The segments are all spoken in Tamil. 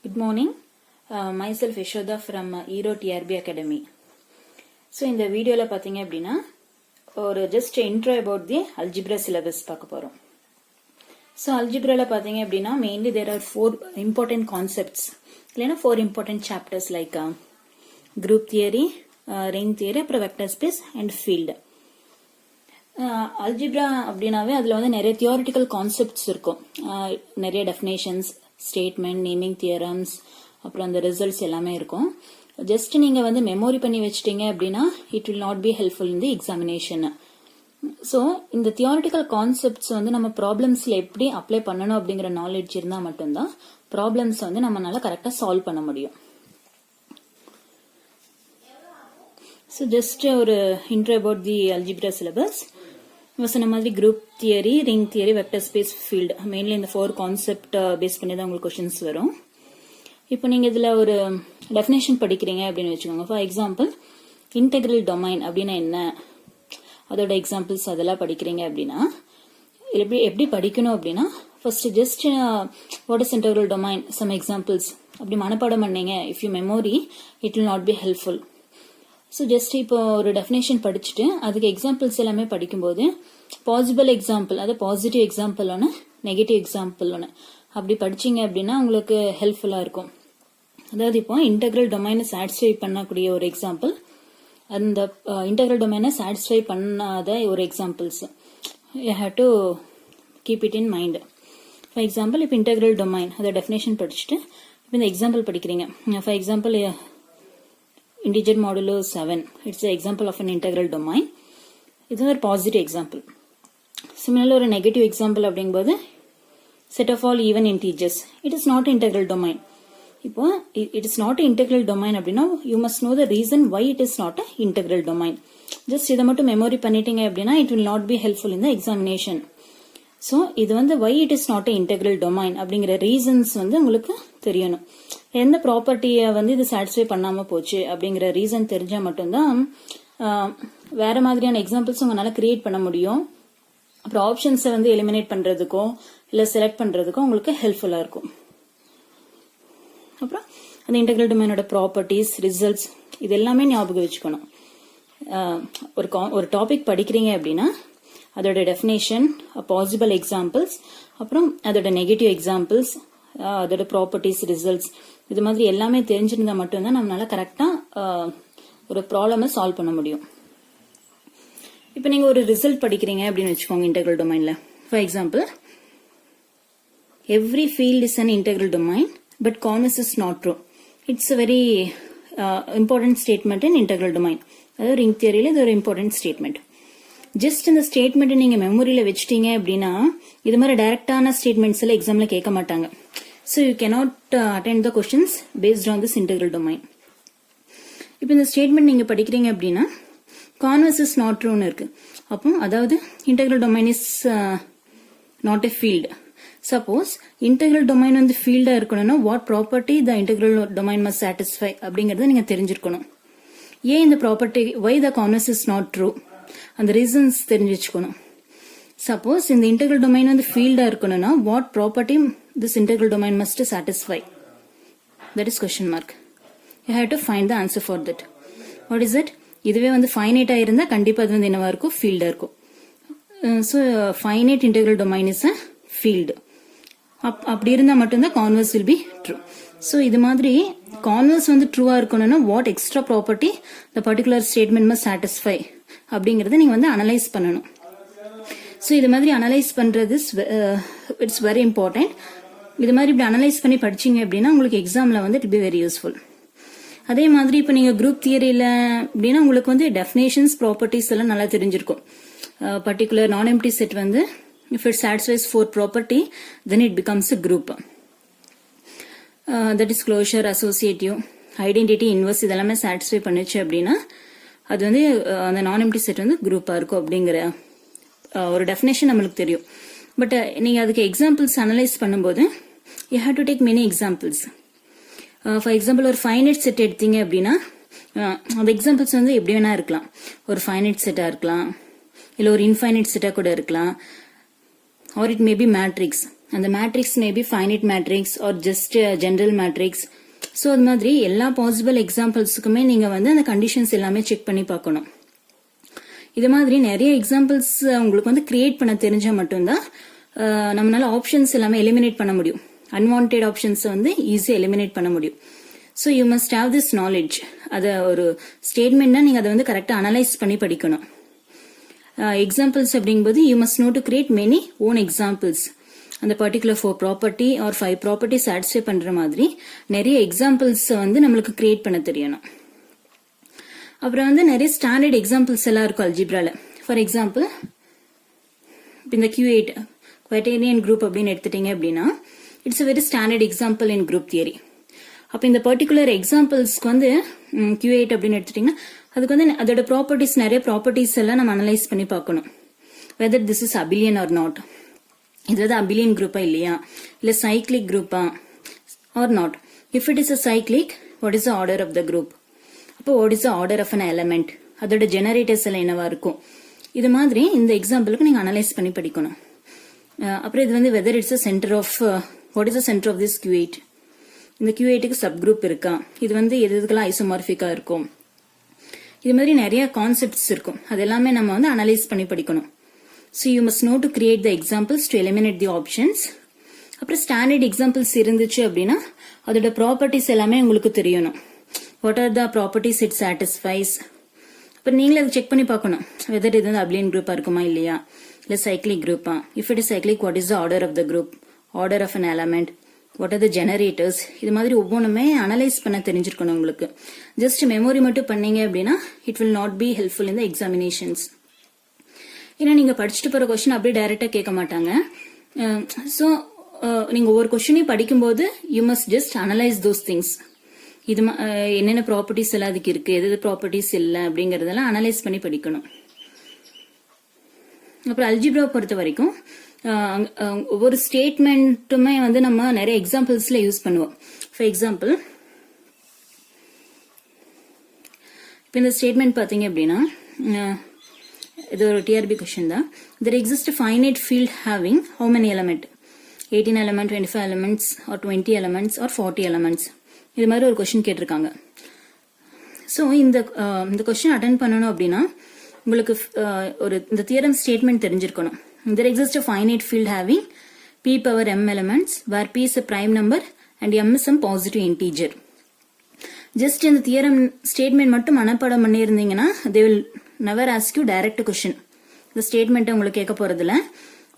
Good morning. Myself Yashoda from Eero TRB Academy. So in the video la pathinga appadina or just intro about the algebra syllabus paaka porom. So algebra la pathinga appadina mainly there are four important concepts. Illana four important chapters like group theory, ring theory, apra vector space and field. Algebra அப்படினாவே அதில் வந்து நிறைய தியோரிட்டிக்கல் கான்செப்ட்ஸ் இருக்கும், நிறைய டெஃபினேஷன்ஸ், ஸ்டேட்மெண்ட், நேமிங் தியரம்ஸ், அப்புறம் அந்த ரிசல்ட்ஸ் எல்லாமே இருக்கும். ஜஸ்ட் நீங்கள் வந்து மெமோரி பண்ணி வச்சிட்டீங்க அப்படின்னா it will not be helpful in the examination. So இந்த தியோரிட்டிக்கல் கான்செப்ட்ஸ் வந்து நம்ம ப்ராப்ளம்ஸில் எப்படி அப்ளை பண்ணணும் அப்படிங்கிற நாலேஜ் இருந்தால் மட்டும்தான் ப்ராப்ளம்ஸ் வந்து நம்மளால கரெக்டாக சால்வ் பண்ண முடியும். ஸோ ஜஸ்ட் ஒரு intro about the algebra syllabus. சொன்ன மாதிரி group theory, ring theory, vector space, field, mainly இந்த ஃபோர் கான்செப்ட் பேஸ் பண்ணி தான் உங்களுக்கு கொஸ்டின்ஸ் வரும். இப்போ நீங்கள் இதில் ஒரு டெஃபினேஷன் படிக்கிறீங்க அப்படின்னு வச்சுக்கோங்க. ஃபார் எக்ஸாம்பிள் இன்டெக்ரல் டொமைன் அப்படின்னா என்ன, அதோட எக்ஸாம்பிள்ஸ் அதெல்லாம் படிக்கிறீங்க அப்படின்னா எப்படி படிக்கணும் அப்படின்னா first just what is integral domain, some examples அப்படி மனப்பாடம் பண்ணீங்க. If you memory it will not be helpful. So just இப்போ ஒரு டெஃபினேஷன் படிச்சுட்டு அதுக்கு எக்ஸாம்பிள்ஸ் எல்லாமே படிக்கும்போது பாசிபிள் எக்ஸாம்பிள், அது பாசிட்டிவ் எக்ஸாம்பிள் ஒன்று, நெகட்டிவ் எக்ஸாம்பிள் ஒன்று, அப்படி படிச்சிங்க அப்படின்னா உங்களுக்கு ஹெல்ப்ஃபுல்லாக இருக்கும். அதாவது இப்போ இன்டெக்ரல் டொமைனை சாட்டிஸ்ஃபை பண்ணக்கூடிய ஒரு எக்ஸாம்பிள், அந்த இன்டெக்ரல் டொமைனை சாட்டிஸ்ஃபை பண்ணாத ஒரு examples, you have to keep it in mind. For example இப்போ இன்டெக்ரல் டொமைன் அதை டெஃபினேஷன் படிச்சுட்டு இப்போ இந்த எக்ஸாம்பிள் படிக்கிறீங்க. For example integer modulo 7, it's an example of an integral domain. இது ஒரு பாசிட்டிவ் எக்ஸாம்பிள். சிமிலர் ஒரு நெகட்டிவ் எக்ஸாம்பிள் அப்படிங்கும்போது set of all even integers, it is not integral domain. இப்போ it is not integral domain அப்படின்னா you must know the reason why it is not a integral domain. just இதை மட்டும் மெமரி பண்ணிட்டீங்க அப்படின்னா it will not be helpful in the examination. So இது வந்து why it is not a integral domain அப்படிங்கிற ரீசன்ஸ் வந்து உங்களுக்கு தெரியணும். எந்த ப்ராப்பர்ட்டியை வந்து இது சாட்டிஸ்ஃபை பண்ணாமல் போச்சு அப்படிங்கிற ரீசன் தெரிஞ்சால் மட்டும்தான் வேற மாதிரியான எக்ஸாம்பிள்ஸ் உங்களால் கிரியேட் பண்ண முடியும். அப்புறம் ஆப்ஷன்ஸை வந்து எலிமினேட் பண்ணுறதுக்கோ இல்லை செலக்ட் பண்ணுறதுக்கோ உங்களுக்கு ஹெல்ப்ஃபுல்லாக இருக்கும். அப்புறம் அந்த இன்டெக்ரல் டொமைனோட ப்ராப்பர்ட்டிஸ், ரிசல்ட்ஸ் இது எல்லாமே ஞாபகம் வச்சுக்கணும். ஒரு டாபிக் படிக்கிறீங்க அப்படின்னா அதோட டெஃபினேஷன், பாசிபிள் எக்ஸாம்பிள்ஸ், அப்புறம் அதோட நெகட்டிவ் எக்ஸாம்பிள்ஸ், அதோட ப்ராப்பர்ட்டிஸ், ரிசல்ட்ஸ் இது மாதிரி எல்லாமே தெரிஞ்சிருந்தா மட்டும்தான் நம்மளால கரெக்டா ஒரு ப்ராப்ளமை சால்வ் பண்ண முடியும். இப்போ நீங்க ஒரு ரிசல்ட் படிக்கிறீங்க அப்படின்னு வச்சுக்கோங்க இன்டெக்ரல் டொமைன்ல. For example every field is an integral domain but converse is not true. It's a very important statement in integral domain. அதாவது ரிங் தியரியில இது ஒரு இம்பார்ட்டன்ட் ஸ்டேட்மெண்ட். ஜஸ்ட் இந்த ஸ்டேட்மெண்ட் நீங்க மெமரியில வச்சிட்டீங்க அப்படின்னா இது மாதிரி டைரக்டான ஸ்டேட்மெண்ட்ஸ் எல்லாம் எக்ஸாம்ல கேட்க மாட்டாங்க. So you cannot attend the questions based on this integral domain. இப்போ இந்த ஸ்டேட்மெண்ட் நீங்க படிக்கிறீங்க அப்படின்னா கான்வெர்ஸ் இஸ் நாட் ட்ரூன்னு இருக்கு. அப்போ அதாவது integral domain is not a field. Suppose integral domain வந்து ஃபீல்டா இருக்கணும்னா what property the integral domain must satisfy அப்படிங்கறத நீங்க தெரிஞ்சிருக்கணும். ஏன் இந்த property, why the converse is not true, அந்த ரீசன்ஸ் தெரிஞ்சு வச்சுக்கணும். சப்போஸ் இந்த இன்டெக்ரல் டொமைன் வந்து ஃபீல்டா இருக்கணும்னா what property this integral domain must satisfy, that is question mark. You have to find the answer for that. What is it? இதுவே வந்து ஃபைனைட்டா இருந்தா கண்டிப்பா அது வந்து என்னவா இருக்கும், ஃபீல்டா இருக்கும். So finite integral domain is a field. அப்படி இருந்தா மட்டும்தான் converse will be true. So இது மாதிரி கான்வெர்ஸ் வந்து ட்ரூவா இருக்கணும்னா what extra property the particular statement must satisfy அப்படிங்கறத நீங்க வந்து அனலைஸ் பண்ணணும். ஸோ இது மாதிரி அனலைஸ் பண்றது இட்ஸ் வெரி இம்பார்ட்டன்ட். இது மாதிரி இப்படி அனலைஸ் பண்ணி படிச்சீங்க அப்படின்னா உங்களுக்கு எக்ஸாம்ல வந்து இட் பி வெரி யூஸ்ஃபுல். அதே மாதிரி இப்போ நீங்க குரூப் தியரியில அப்படின்னா உங்களுக்கு வந்து டெஃபினேஷன்ஸ், ப்ராப்பர்ட்டிஸ் எல்லாம் நல்லா தெரிஞ்சிருக்கும். பர்டிகுலர் நான் எம்டி செட் வந்து if it satisfies four property then it becomes a group. That is closure, associative, identity, inverse இதெல்லாமே சாட்டிஸ்ஃபை பண்ணுச்சு அப்படின்னா அது வந்து அந்த நான் எம்டி செட் வந்து குரூப்பா இருக்கும் அப்படிங்கிற ஒரு டெஃபினேஷன் நம்மளுக்கு தெரியும். பட் நீங்க அதுக்கு எக்ஸாம்பிள்ஸ் அனலைஸ் பண்ணும்போது you have to take many examples. For example ஒரு ஃபைனைட் செட் எடுத்தீங்க அப்படின்னா அந்த எக்ஸாம்பிள்ஸ் வந்து எப்படி வேணா இருக்கலாம். ஒரு ஃபைனைட் செட்டா இருக்கலாம், இல்லை ஒரு இன்ஃபைனைட் செட்டா கூட இருக்கலாம், or it may be matrix. அந்த matrix maybe finite matrix or just general matrix. So அது மாதிரி எல்லா பாசிபிள் எக்ஸாம்பிள்ஸுக்குமே நீங்க வந்து அந்த கண்டிஷன்ஸ் எல்லாமே செக் பண்ணி பார்க்கணும். இது மாதிரி நிறைய எக்ஸாம்பிள்ஸ் உங்களுக்கு வந்து கிரியேட் பண்ண தெரிஞ்சா மட்டும்தான் நம்மளால ஆப்ஷன்ஸ் எல்லாமே எலிமினேட் பண்ண முடியும். அன்வான்டட் ஆப்ஷன்ஸ் வந்து ஈஸியா எலிமினேட் பண்ண முடியும். So you must have this knowledge. அதை ஒரு ஸ்டேட்மெண்ட்னா நீங்க அதை வந்து கரெக்டா அனலைஸ் பண்ணி படிக்கணும். எக்ஸாம்பிள்ஸ் அப்படிங்கும்போது you must know to create many own examples. அந்த particular 4 property or 5 property satisfy பண்ற மாதிரி நிறைய எக்ஸாம்பிள்ஸ் வந்து நம்மளுக்கு கிரியேட் பண்ண தெரியணும். அப்புறம் வந்து நிறைய ஸ்டாண்டர்ட் எக்ஸாம்பிள்ஸ் எல்லாம் இருக்கும் அல்ஜிப்ரால. ஃபார் எக்ஸாம்பிள் இந்த Q8 குவாட்டேரியன் குரூப் அப்படின்னு எடுத்துட்டீங்க அப்படின்னா it's a very standard example in group theory. அப்ப இந்த பர்டிகுலர் எக்ஸாம்பிள்ஸ்க்கு வந்து Q8 அப்படின்னு எடுத்துட்டீங்கன்னா அதுக்கு வந்து அதோட ப்ராப்பர்ட்டிஸ் நிறைய ப்ராப்பர்ட்டிஸ் எல்லாம் நம்ம அனலைஸ் பண்ணி பார்க்கணும். Whether this is abelian or not. இது வந்து அபிலியன் குரூப்பா இல்லையா, இல்ல சைக்ளிக் குரூப்பா or not. If it is a cyclic, what is the order of the group? அப்போ what is the order of an element? அதோட ஜெனரேட்டர்ஸ் எல்லாம் என்னவா இருக்கும்? இது மாதிரி இந்த எக்ஸாம்பிளுக்கு நீங்க அனலைஸ் பண்ணி படிக்கணும். அப்புறம் இது வந்து whether its centre of what is the centre of this Q8? இந்த Q8க்கு சப் குரூப் இருக்கா? இது வந்து எதுக்கெல்லாம் ஐசோமார்பிக்கா இருக்கும்? இது மாதிரி நிறைய கான்செப்ட்ஸ் இருக்கும். அது எல்லாமே நம்ம வந்து அனலைஸ் பண்ணி படிக்கணும். So you must know to create the examples to eliminate the options. அப்புறம் ஸ்டாண்டர்ட் எக்ஸாம்பிள்ஸ் இருந்துச்சு அப்படின்னா அதோட ப்ராப்பர்ட்டிஸ் எல்லாமே உங்களுக்கு தெரியணும். What are the properties it satisfies. அப்புறம் நீங்களே அதை செக் பண்ணி பார்க்கணும். வெதர் இது வந்து அபிலியன் குரூப்பா இருக்குமா இல்லையா, இல்ல சைக்ளிக் குரூப்பா. If it is cyclic, what is the order of the group, order of an element, what are the generators. இது மாதிரி ஒவ்வொன்றுமே அனலைஸ் பண்ண தெரிஞ்சிருக்கணும் உங்களுக்கு. ஜஸ்ட் மெமரி மட்டும் பண்ணீங்க அப்படின்னா it will not be helpful in the examinations. ஏன்னா நீங்க படிச்சுட்டு போற கொஸ்டின் அப்படியே டைரக்டா கேட்க மாட்டாங்க. ஸோ நீங்க ஒவ்வொரு கொஸ்டினையும் படிக்கும்போது you must just analyse those things. இது என்னென்ன ப்ராப்பர்ட்டிஸ் எல்லாம் அதுக்கு இருக்கு, எது ப்ராப்பர்ட்டிஸ் இல்லை அப்படிங்கறதெல்லாம் அனலைஸ் பண்ணி படிக்கணும். அப்புறம் அல்ஜிப்ரா பொறுத்த வரைக்கும் ஒவ்வொரு ஸ்டேட்மெண்ட்டுமே வந்து நம்ம நிறைய எக்ஸாம்பிள்ஸ்ல யூஸ் பண்ணுவோம். ஃபார் எக்ஸாம்பிள் இப்போ இந்த ஸ்டேட்மெண்ட் பாத்தீங்க அப்படின்னா இது ஒரு டிஆர்பி கொஸ்டின் தான். There exists a finite field having how many element? 18 element, 25 elements or 20 elements or 40 elements. இது மாதிரி ஒரு கொஸ்டின் கேட்டிருக்காங்க. ஸோ இந்த கொஸ்டின் அட்டென்ட் பண்ணணும் அப்படின்னா உங்களுக்கு ஒரு இந்த தியரம் ஸ்டேட்மெண்ட் தெரிஞ்சிருக்கணும். There exists a finite field having p power m elements where p is a prime number and m is some positive integer. Just இந்த தியரம் ஸ்டேட்மெண்ட் மட்டும் மனப்பாடம் பண்ணியிருந்தீங்கன்னா they will never ask you direct question. இந்த ஸ்டேட்மெண்ட் உங்களுக்கு கேட்க போறதுல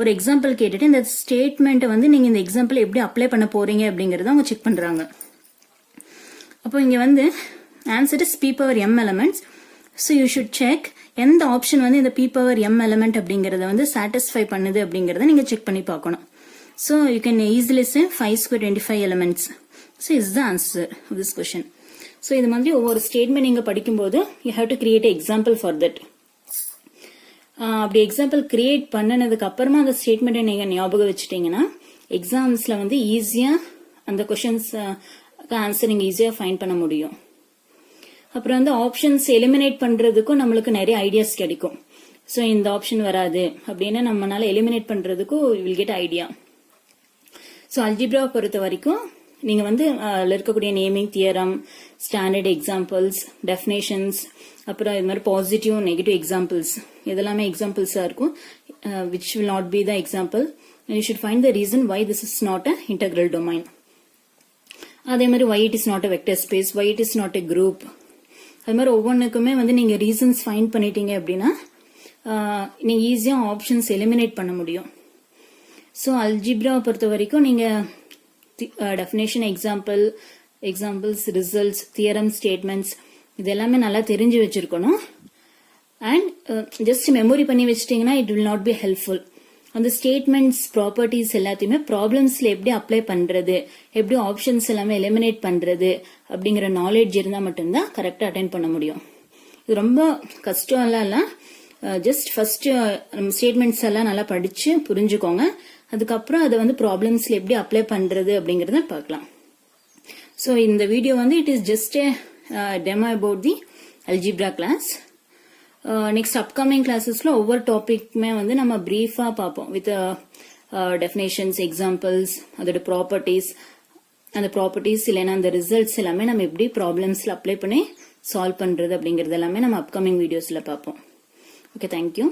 ஒரு எக்ஸாம்பிள் கேட்டுட்டு இந்த ஸ்டேட்மெண்ட் வந்து நீங்க இந்த எக்ஸாம்பிள் எப்படி அப்ளை பண்ண போறீங்க அப்படிங்கறத அவங்க செக் பண்றாங்க. அப்போ இங்க வந்து answer is p power m elements. So you should check எந்த ஆப்ஷன் வந்து இந்த p power m element அப்படிங்கறத வந்து சாட்டிஸ்ஃபை பண்ணுது அப்படிங்கறத நீங்க செக் பண்ணி பார்க்கணும். So you can easily say 5 square 25 elements. So is the answer of this question. So இது மாதிரி ஒவ்வொரு ஸ்டேட்மெண்ட் நீங்க படிக்கும்போது you have to create example for that. அப்படி எக்ஸாம்பிள் கிரியேட் பண்ணினதுக்கு அப்புறமா அந்த ஸ்டேட்மெண்ட்டை நீங்க ஞாபகம் வச்சுட்டீங்கன்னா எக்ஸாம்ஸ்ல வந்து ஈஸியா அந்த கொஸ்டின்ஸ் ஆன்சர் நீங்க ஈஸியா ஃபைண்ட் பண்ண முடியும். அப்புறம் வந்து ஆப்ஷன்ஸ் எலிமினேட் பண்றதுக்கும் நம்மளுக்கு நிறைய ஐடியாஸ் கிடைக்கும். ஸோ இந்த ஆப்ஷன் வராது அப்படின்னு நம்மளால எலிமினேட் பண்றதுக்கும் will get idea. So algebra பொறுத்த வரைக்கும் நீங்க வந்து அதுல இருக்கக்கூடிய naming theorem, standard examples, definitions, அப்புறம் இது மாதிரி பாசிட்டிவ் நெகட்டிவ் எக்ஸாம்பிள்ஸ் இதெல்லாமே எக்ஸாம்பிள்ஸா இருக்கும். Which will not be the example. You should find the reason why this is not a integral domain. அதே மாதிரி why it is not a vector space, why it is not a group. அது மாதிரி ஒவ்வொன்றுக்குமே வந்து நீங்க ரீசன்ஸ் ஃபைண்ட் பண்ணிட்டீங்க அப்படின்னா நீங்க ஈஸியா ஆப்ஷன்ஸ் எலிமினேட் பண்ண முடியும். ஸோ அல்ஜிப்ரா பொறுத்த வரைக்கும் நீங்க definition, examples, results, theorem, statements இது எல்லாமே நல்லா தெரிஞ்சு வச்சிருக்கணும். அண்ட் ஜஸ்ட் மெமரி பண்ணி வச்சிட்டீங்கன்னா it will not be helpful. அந்த ஸ்டேட்மெண்ட்ஸ் ப்ராப்பர்ட்டிஸ் எல்லாத்தையுமே ப்ராப்ளம்ஸ்ல எப்படி அப்ளை பண்றது, எப்படி ஆப்ஷன்ஸ் எல்லாமே எலிமினேட் பண்றது அப்படிங்கிற நாலேஜ் இருந்தா மட்டும்தான் கரெக்டா அட்டென்ட் பண்ண முடியும். இது ரொம்ப கஷ்டம் எல்லாம் ஜஸ்ட் ஃபர்ஸ்ட் நம்ம ஸ்டேட்மெண்ட்ஸ் எல்லாம் நல்லா படிச்சு புரிஞ்சுக்கோங்க. அதுக்கப்புறம் அதை வந்து ப்ராப்ளம்ஸ்ல எப்படி அப்ளை பண்றது அப்படிங்கறத பார்க்கலாம். ஸோ இந்த வீடியோ வந்து it is just demo about the algebra class. Next upcoming கிளாஸஸ்ல ஒவ்வொரு டாபிக்மே வந்து நம்ம பிரீஃபா பார்ப்போம் வித் டெஃபினேஷன்ஸ், எக்ஸாம்பிள்ஸ், அதோட ப்ராப்பர்ட்டிஸ், அந்த ப்ராப்பர்ட்டிஸ் இல்லைன்னா அந்த ரிசல்ட்ஸ் எல்லாமே நம்ம எப்படி ப்ராப்ளம்ஸ்ல அப்ளை பண்ணி சால்வ் பண்றது அப்படிங்கறது எல்லாமே நம்ம அப்கமிங் வீடியோஸ்ல பார்ப்போம். Okay, thank you.